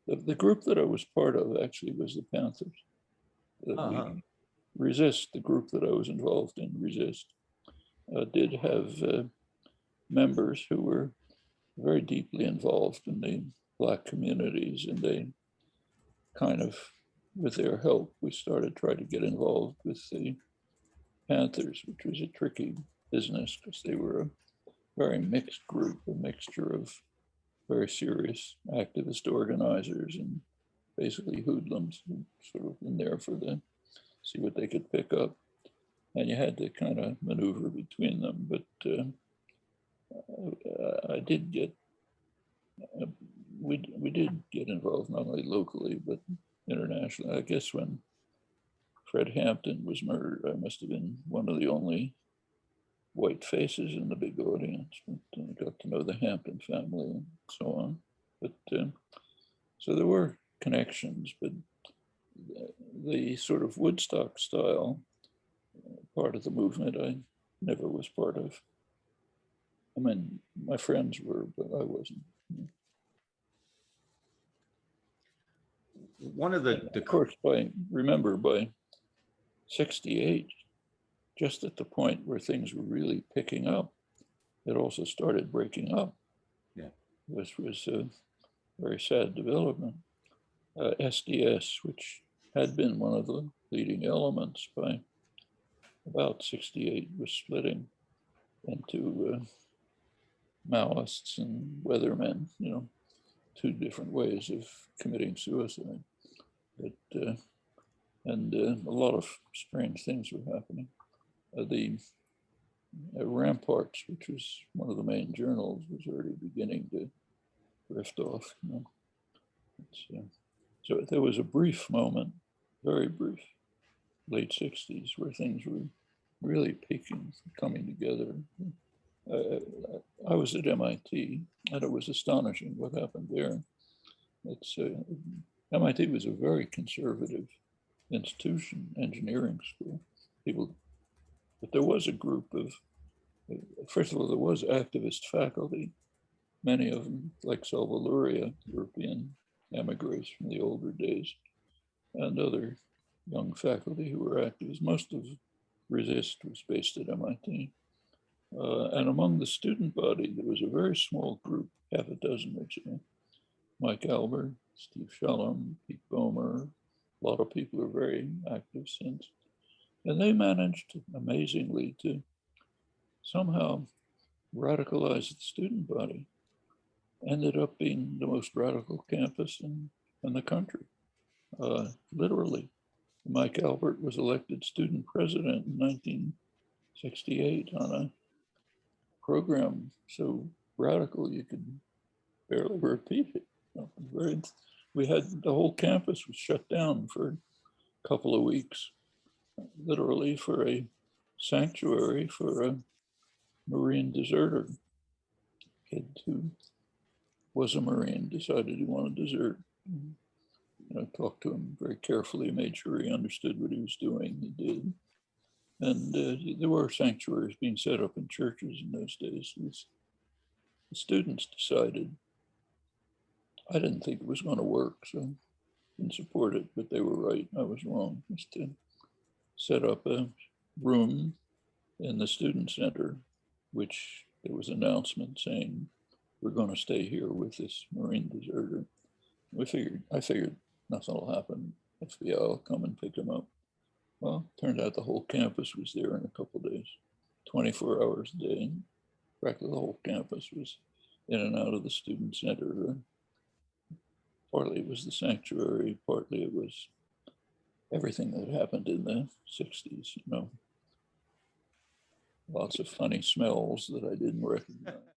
The group that I was part of actually was the Panthers. Uh-huh. We Resist, the group that I was involved in, Resist, did have members who were very deeply involved in the Black communities, and they kind of, with their help, we started trying to get involved with the Panthers, which was a tricky business because they were a very mixed group, a mixture of very serious activist organizers and basically hoodlums who sort of in there for the see what they could pick up, and you had to kind of maneuver between them. But I did get uh, we did get involved not only locally but internationally. I guess when Fred Hampton was murdered, I must have been one of the only white faces in the big audience. But I got to know the Hampton family and so on. But so there were connections, but the sort of Woodstock style part of the movement I never was part of. I mean, my friends were, but I wasn't. One of And of course, by 68, just at the point where things were really picking up, it also started breaking up. Yeah. This was a very sad development. SDS, which had been one of the leading elements by about 68, was splitting into Maoists and Weathermen, two different ways of committing suicide. But and a lot of strange things were happening. The Ramparts, which was one of the main journals, was already beginning to drift off. So there was a brief moment, very brief, late 60s, where things were really peaking, coming together. I was at MIT, and it was astonishing what happened there. MIT was a very conservative institution, engineering school. But there was a group of, first of all, there was activist faculty, many of them, like Salvaluria, European emigres from the older days, and other young faculty who were activists. Most of Resist was based at MIT. And among the student body, there was a very small group, half a dozen or so. Mike Albert, Steve Shalom, Pete Bomer, a lot of people are very active since. And they managed, amazingly, to somehow radicalize the student body. Ended up being the most radical campus in the country, literally. Mike Albert was elected student president in 1968 on a program so radical you could barely repeat it. We had the whole campus was shut down for a couple of weeks, literally for a sanctuary for a Marine deserter. Kid who was a Marine decided he wanted to desert. Talked to him very carefully, made sure he understood what he was doing. He did. And there were sanctuaries being set up in churches in those days. The students decided, I didn't think it was going to work, so I didn't support it, but they were right. I was wrong. Was to set up a room in the student center, which there was an announcement saying, we're going to stay here with this Marine deserter. I figured nothing will happen. FBI will come and pick him up. Well, turned out the whole campus was there in a couple of days, 24 hours a day. Practically the whole campus was in and out of the student center. Partly it was the sanctuary, partly it was everything that happened in the 60s, lots of funny smells that I didn't recognize.